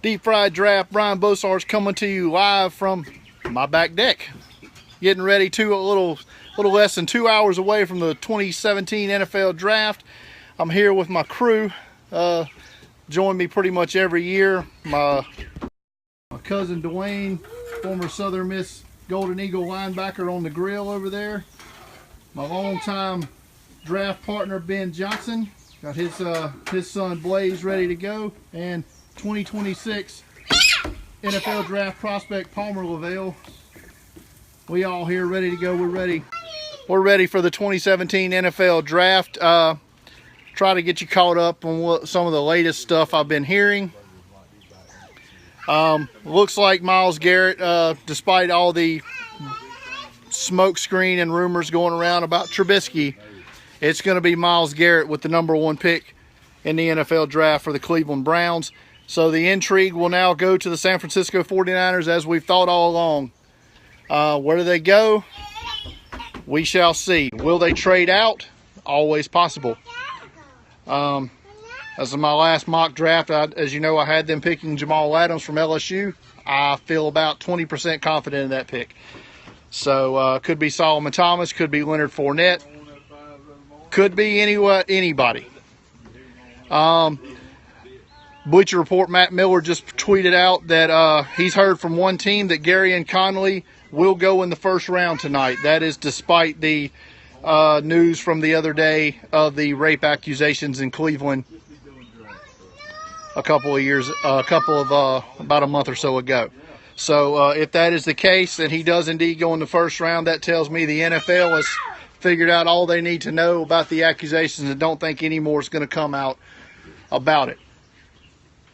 Deep Fried Draft, Brian Bosarge coming to you live from my back deck. Getting ready to a little less than 2 hours away from the 2017 NFL Draft. I'm here with my crew. Join me pretty much every year. My cousin Dwayne, former Southern Miss Golden Eagle linebacker on the grill over there. My longtime draft partner Ben Johnson. Got his son Blaze ready to go. And 2026 NFL Draft prospect Palmer Lavelle. We all here ready to go. We're ready. We're ready for the 2017 NFL Draft. Try to get you caught up on some of the latest stuff I've been hearing. Looks like Myles Garrett, despite all the smoke screen and rumors going around about Trubisky, it's going to be Myles Garrett with the #1 pick in the NFL Draft for the Cleveland Browns. So the intrigue will now go to the San Francisco 49ers, as we've thought all along. Where do they go? We shall see. Will they trade out? Always possible. As of my last mock draft, as you know, I had them picking Jamal Adams from LSU. I feel about 20% confident in that pick. So could be Solomon Thomas, could be Leonard Fournette, could be anybody. Bleacher Report Matt Miller just tweeted out that he's heard from one team that Gary and Conley will go in the first round tonight. That is despite the news from the other day of the rape accusations in Cleveland about a month or so ago. So if that is the case, and he does indeed go in the first round, that tells me the NFL has figured out all they need to know about the accusations and don't think any more is going to come out about it.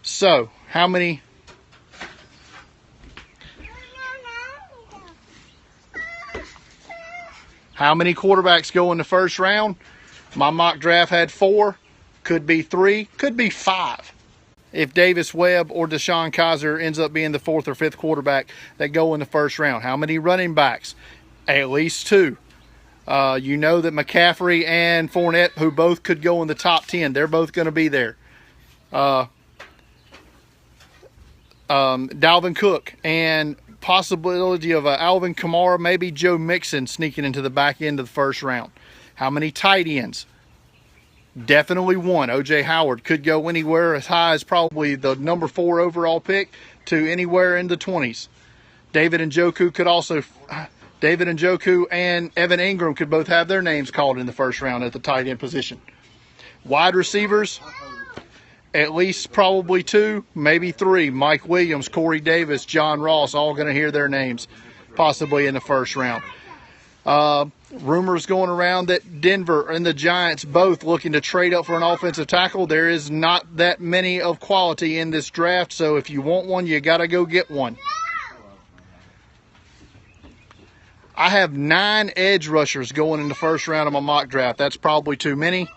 So, how many quarterbacks go in the first round? My mock draft had 4, could be 3, could be 5. If Davis Webb or Deshaun Kaiser ends up being the 4th or 5th quarterback that go in the first round. How many running backs? At least 2. You know that McCaffrey and Fournette, who both could go in the top 10, they're both going to be there. Dalvin Cook and possibility of Alvin Kamara, maybe Joe Mixon sneaking into the back end of the first round. How many tight ends? Definitely 1. O.J. Howard could go anywhere as high as probably the #4 overall pick to anywhere in the 20s. David Njoku and Evan Ingram could both have their names called in the first round at the tight end position. Wide receivers, at least probably 2, maybe 3. Mike Williams, Corey Davis, John Ross, all going to hear their names possibly in the first round. Rumors going around that Denver and the Giants both looking to trade up for an offensive tackle. There is not that many of quality in this draft, so if you want one, you got to go get one. I have 9 edge rushers going in the first round of my mock draft. That's probably too many.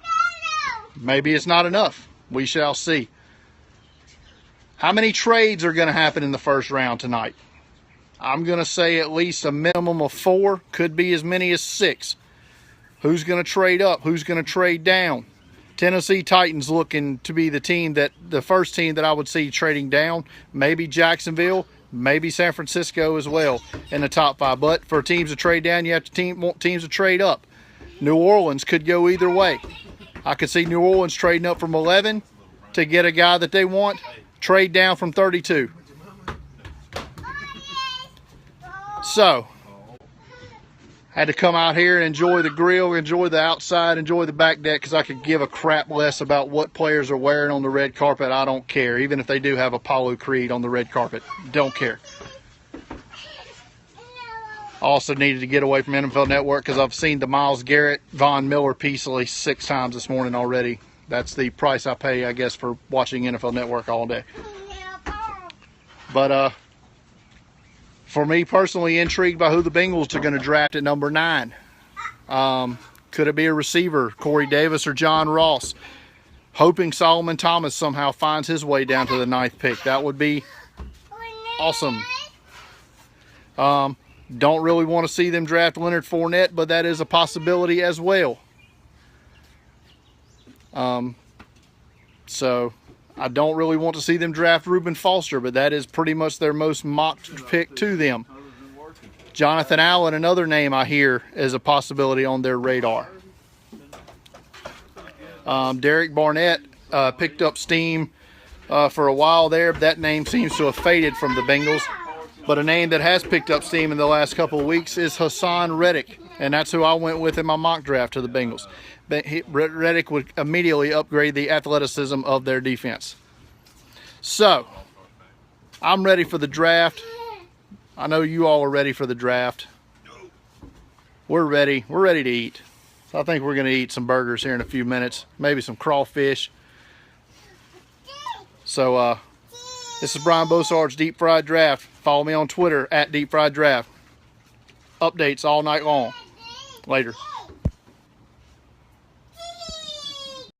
Maybe it's not enough. We shall see. How many trades are going to happen in the first round tonight? I'm going to say at least a minimum of 4. Could be as many as 6. Who's going to trade up? Who's going to trade down? Tennessee Titans looking to be the first team that I would see trading down. Maybe Jacksonville. Maybe San Francisco as well in the top 5. But for teams to trade down, you have to want teams to trade up. New Orleans could go either way. I could see New Orleans trading up from 11 to get a guy that they want, trade down from 32. So, had to come out here and enjoy the grill, enjoy the outside, enjoy the back deck, because I could give a crap less about what players are wearing on the red carpet. I don't care, even if they do have Apollo Creed on the red carpet. Don't care. Also needed to get away from NFL Network because I've seen the Myles Garrett, Von Miller piece at least 6 times this morning already. That's the price I pay, I guess, for watching NFL Network all day. But for me personally, intrigued by who the Bengals are going to draft at number 9. Could it be a receiver, Corey Davis or John Ross? Hoping Solomon Thomas somehow finds his way down to the 9th pick. That would be awesome. Don't really want to see them draft Leonard Fournette, but that is a possibility as well. So I don't really want to see them draft Reuben Foster, but that is pretty much their most mocked pick to them. Jonathan Allen, another name I hear is a possibility on their radar. Derek Barnett picked up steam for a while there. That name seems to have faded from the Bengals. But a name that has picked up steam in the last couple of weeks is Hassan Reddick. And that's who I went with in my mock draft to the Bengals. Reddick would immediately upgrade the athleticism of their defense. So, I'm ready for the draft. I know you all are ready for the draft. We're ready. We're ready to eat. So I think we're going to eat some burgers here in a few minutes. Maybe some crawfish. So, this is Brian Bosarge, Deep Fried Draft. Follow me on Twitter at Deep Fried Draft. Updates all night long. Later.